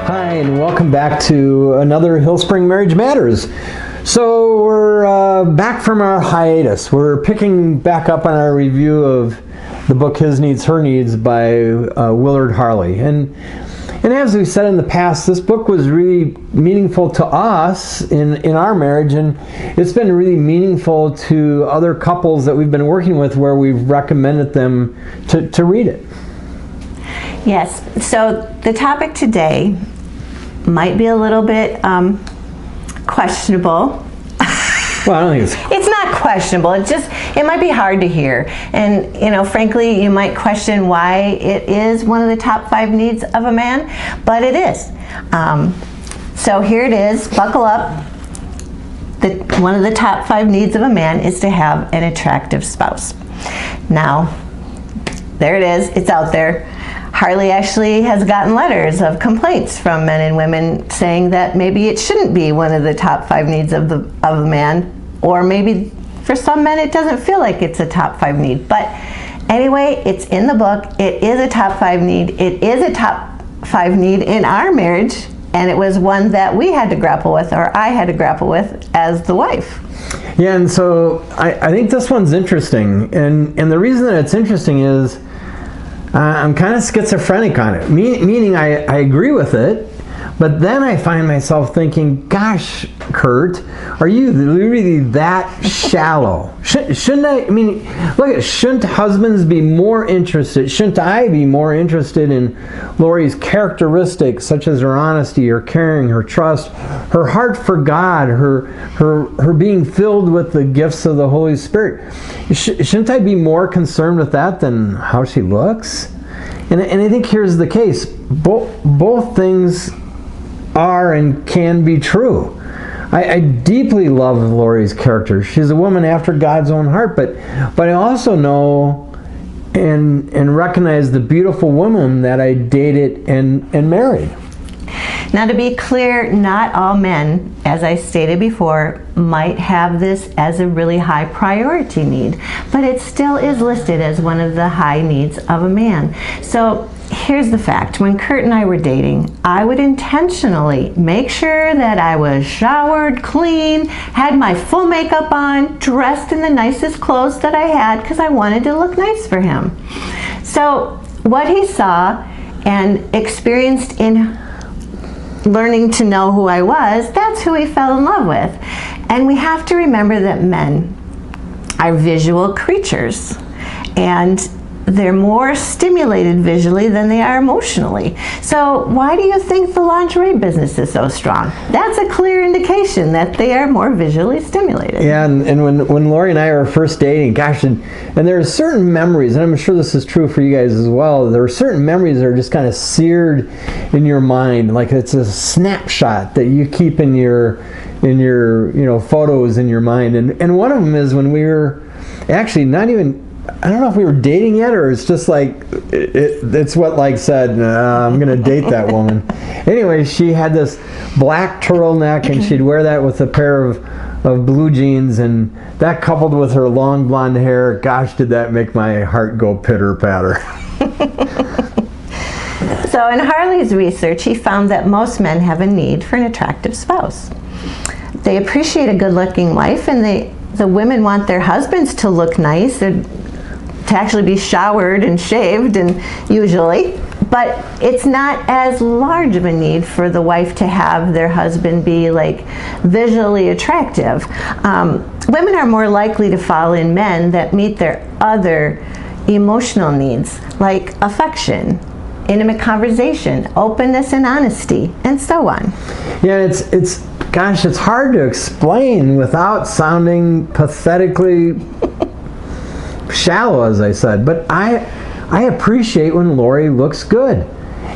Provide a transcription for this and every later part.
Hi, and welcome back to another Hill Spring Marriage Matters. So we're back from our hiatus. We're picking back up on our review of the book His Needs, Her Needs by Willard Harley. And as we said in the past, this book was really meaningful to us in our marriage, and it's been really meaningful to other couples that we've been working with where we've recommended them to read it. Yes, so the topic today might be a little bit questionable. Well, I don't think it's not questionable. It might be hard to hear, and frankly, you might question why it is one of the top 5 needs of a man, but it is. So here it is. Buckle up. One of the top 5 needs of a man is to have an attractive spouse. Now, there it is. It's out there. Harley actually has gotten letters of complaints from men and women saying that maybe it shouldn't be one of the top 5 needs of a man, or maybe for some men it doesn't feel like it's a top 5 need. But anyway, it's in the book. It is a top 5 need. It is a top 5 need in our marriage, and it was one that we had to grapple with, or I had to grapple with as the wife. Yeah, and so I think this one's interesting, and the reason that it's interesting is I'm kind of schizophrenic on it, meaning I agree with it, but then I find myself thinking, gosh, Kurt, are you really that shallow? Shouldn't husbands be more interested, shouldn't I be more interested in Lori's characteristics, such as her honesty, her caring, her trust, her heart for God, her being filled with the gifts of the Holy Spirit? Shouldn't I be more concerned with that than how she looks? And I think here's the case. Both things are and can be true. I deeply love Lori's character. She's a woman after God's own heart, but I also know and recognize the beautiful woman that I dated and married. Now, to be clear, not all men, as I stated before, might have this as a really high priority need, but it still is listed as one of the high needs of a man. So here's the fact. When Kurt and I were dating, I would intentionally make sure that I was showered, clean, had my full makeup on, dressed in the nicest clothes that I had, because I wanted to look nice for him. So what he saw and experienced in learning to know who I was, that's who he fell in love with. And we have to remember that men are visual creatures, and they're more stimulated visually than they are emotionally. So why do you think the lingerie business is so strong? That's a clear indication that they are more visually stimulated. Yeah, and when Lori and I were first dating, gosh, and there are certain memories, and I'm sure this is true for you guys as well, there are certain memories that are just kind of seared in your mind, like it's a snapshot that you keep in your photos in your mind. And one of them is when we were actually not even, I don't know if we were dating yet, or it's just like, it's what like said, I'm going to date that woman. Anyway, she had this black turtleneck, and she'd wear that with a pair of blue jeans, and that coupled with her long blonde hair, gosh, did that make my heart go pitter-patter. So in Harley's research, he found that most men have a need for an attractive spouse. They appreciate a good-looking wife, and the women want their husbands to look nice, to actually be showered and shaved, and usually, but it's not as large of a need for the wife to have their husband be like visually attractive. Women are more likely to fall in men that meet their other emotional needs, like affection, intimate conversation, openness and honesty, and so on. Yeah, it's hard to explain without sounding pathetically shallow, as I said, but I appreciate when Lori looks good.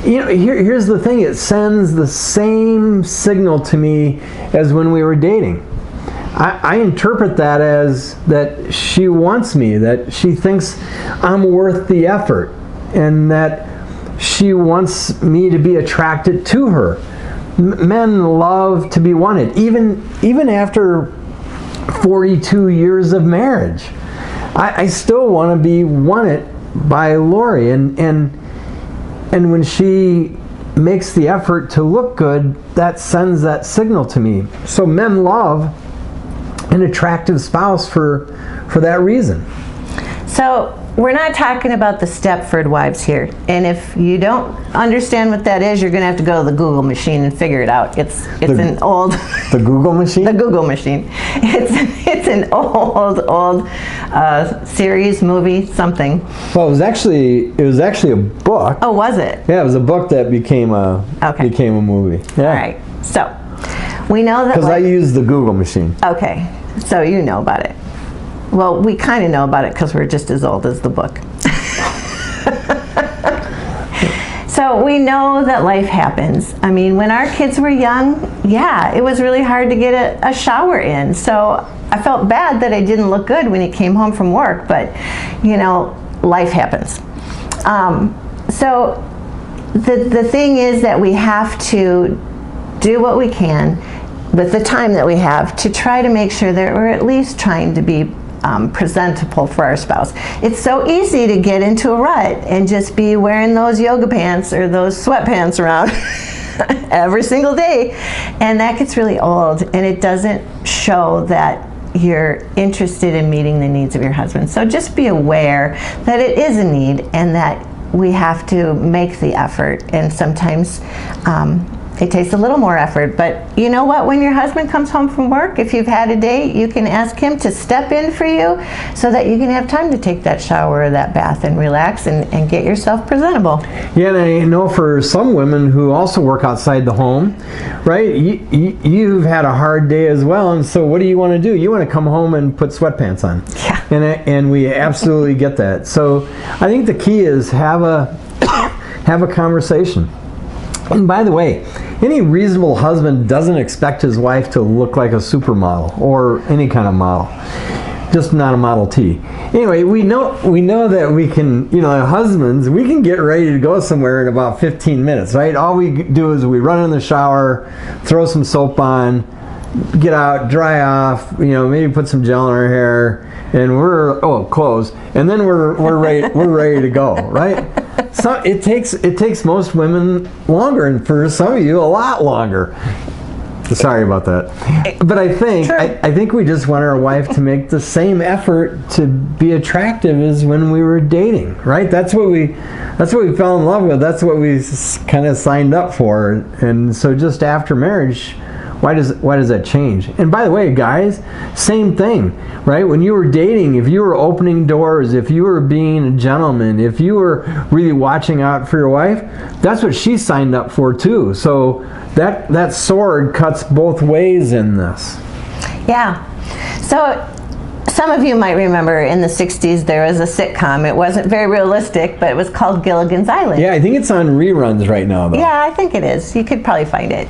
Here's the thing, it sends the same signal to me as when we were dating. I interpret that as that she wants me, that she thinks I'm worth the effort, and that she wants me to be attracted to her. Men love to be wanted, even after 42 years of marriage. I still want to be wanted by Lori, and when she makes the effort to look good, that sends that signal to me. So men love an attractive spouse for that reason. So we're not talking about the Stepford wives here. And if you don't understand what that is, you're going to have to go to the Google machine and figure it out. It's an old... The Google machine? The Google machine. It's an old series, movie, something. Well, it was actually a book. Oh, was it? Yeah, it was a book that became a movie. Yeah. All right. So we know that... Because I use the Google machine. Okay. So you know about it. Well, we kind of know about it because we're just as old as the book. So we know that life happens. I mean, when our kids were young, yeah, it was really hard to get a shower in. So I felt bad that I didn't look good when he came home from work, but, you know, life happens. So the thing is that we have to do what we can with the time that we have to try to make sure that we're at least trying to be presentable for our spouse. It's so easy to get into a rut and just be wearing those yoga pants or those sweatpants around every single day, and that gets really old, and it doesn't show that you're interested in meeting the needs of your husband. So just be aware that it is a need and that we have to make the effort, and sometimes it takes a little more effort. But you know what? When your husband comes home from work, if you've had a date, you can ask him to step in for you so that you can have time to take that shower or that bath and relax and get yourself presentable. Yeah, and I know for some women who also work outside the home, right, you've had a hard day as well, and so what do you want to do? You want to come home and put sweatpants on. Yeah. And we absolutely get that. So I think the key is have a conversation. And by the way, any reasonable husband doesn't expect his wife to look like a supermodel or any kind of model, just not a Model T. Anyway, we know that we can, husbands, we can get ready to go somewhere in about 15 minutes, right? All we do is we run in the shower, throw some soap on, get out, dry off, maybe put some gel in our hair, and clothes, and then we're ready to go, right? So it takes most women longer, and for some of you a lot longer. Sorry about that, but I think we just want our wife to make the same effort to be attractive as when we were dating, right? That's what we fell in love with. That's what we kind of signed up for, and so just after marriage, why does that change? And by the way, guys, same thing, right? When you were dating, if you were opening doors, if you were being a gentleman, if you were really watching out for your wife, that's what she signed up for too. So that sword cuts both ways in this. Yeah. So some of you might remember in the 60s there was a sitcom. It wasn't very realistic, but it was called Gilligan's Island. Yeah, I think it's on reruns right now, though. Yeah, I think it is. You could probably find it.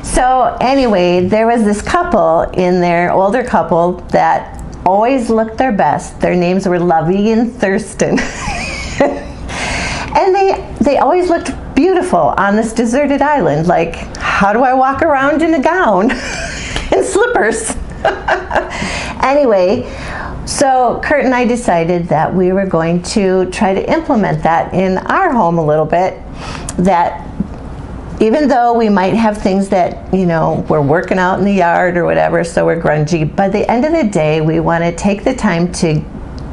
So anyway, there was this couple in there, older couple, that always looked their best. Their names were Lovey and Thurston. And they always looked beautiful on this deserted island. Like, how do I walk around in a gown and slippers? Anyway, so Kurt and I decided that we were going to try to implement that in our home a little bit, that even though we might have things that, we're working out in the yard or whatever, so we're grungy, by the end of the day, we want to take the time to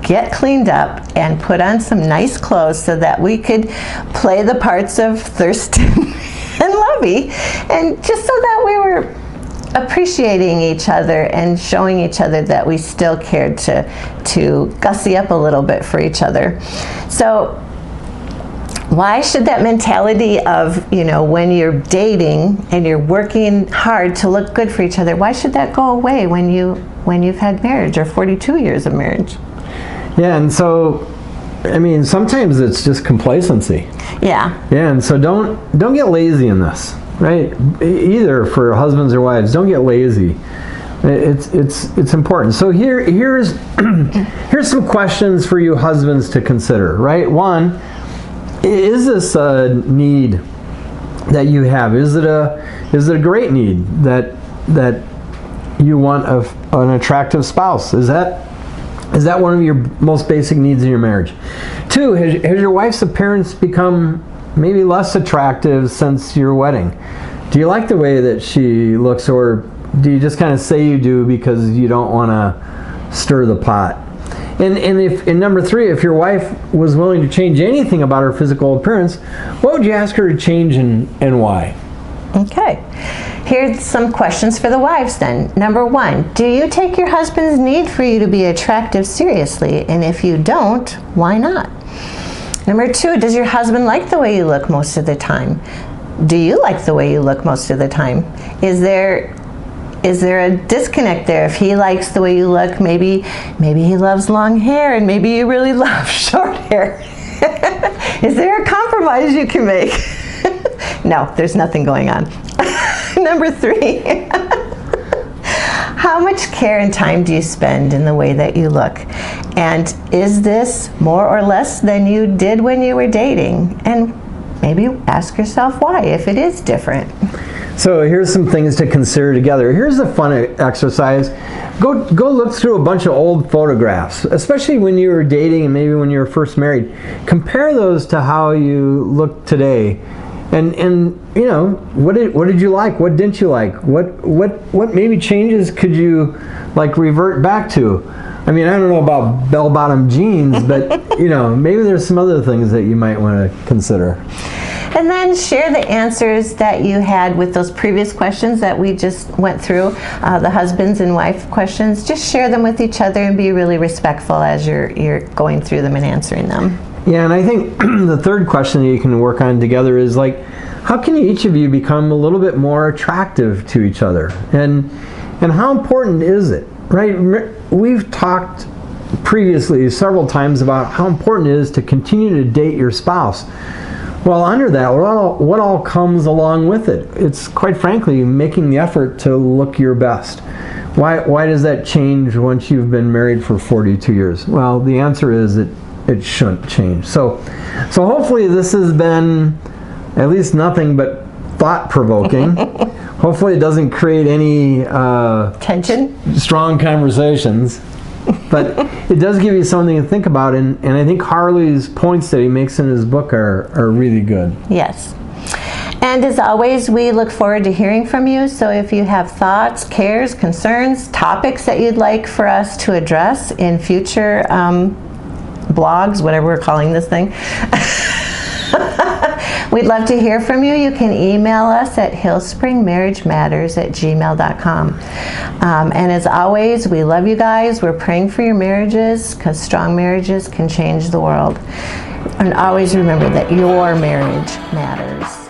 get cleaned up and put on some nice clothes so that we could play the parts of Thurston and Lovey, and just so that we were appreciating each other and showing each other that we still cared to gussy up a little bit for each other. So why should that mentality of, when you're dating and you're working hard to look good for each other, why should that go away when you've had marriage or 42 years of marriage? Yeah, and so, sometimes it's just complacency. Yeah. Yeah, and so don't get lazy in this, right? Either for husbands or wives, don't get lazy. It's important. So here's some questions for you husbands to consider, right? One, is this a need that you have? Is it a great need that you want an attractive spouse? Is that one of your most basic needs in your marriage? Two, has your wife's appearance become maybe less attractive since your wedding? Do you like the way that she looks, or do you just kind of say you do because you don't want to stir the pot? And number 3, if your wife was willing to change anything about her physical appearance, what would you ask her to change and why? Okay. Here's some questions for the wives then. Number 1, do you take your husband's need for you to be attractive seriously? And if you don't, why not? Number 2, does your husband like the way you look most of the time? Do you like the way you look most of the time? Is there a disconnect there? If he likes the way you look, maybe he loves long hair and maybe you really love short hair. Is there a compromise you can make? No, there's nothing going on. Number 3, how much care and time do you spend in the way that you look? And is this more or less than you did when you were dating? And maybe ask yourself why, if it is different. So here's some things to consider together. Here's a fun exercise. Go look through a bunch of old photographs, especially when you were dating and maybe when you were first married. Compare those to how you look today. And you know, what did you like? What didn't you like? What maybe changes could you like revert back to? I mean, I don't know about bell-bottom jeans, but you know, maybe there's some other things that you might want to consider. And then share the answers that you had with those previous questions that we just went through, the husbands and wife questions. Just share them with each other and be really respectful as you're going through them and answering them. Yeah, and I think the third question that you can work on together is like, how can each of you become a little bit more attractive to each other? And how important is it, right? We've talked previously several times about how important it is to continue to date your spouse. Well, under that, what all comes along with it? It's quite frankly making the effort to look your best. Why does that change once you've been married for 42 years? Well, the answer is it shouldn't change. So hopefully this has been at least nothing but thought-provoking. Hopefully it doesn't create any tension, strong conversations. But it does give you something to think about, and I think Harley's points that he makes in his book are really good. Yes. And as always, we look forward to hearing from you. So if you have thoughts, cares, concerns, topics that you'd like for us to address in future blogs, whatever we're calling this thing, we'd love to hear from you. You can email us at hillspringmarriagematters@gmail.com. And as always, we love you guys. We're praying for your marriages because strong marriages can change the world. And always remember that your marriage matters.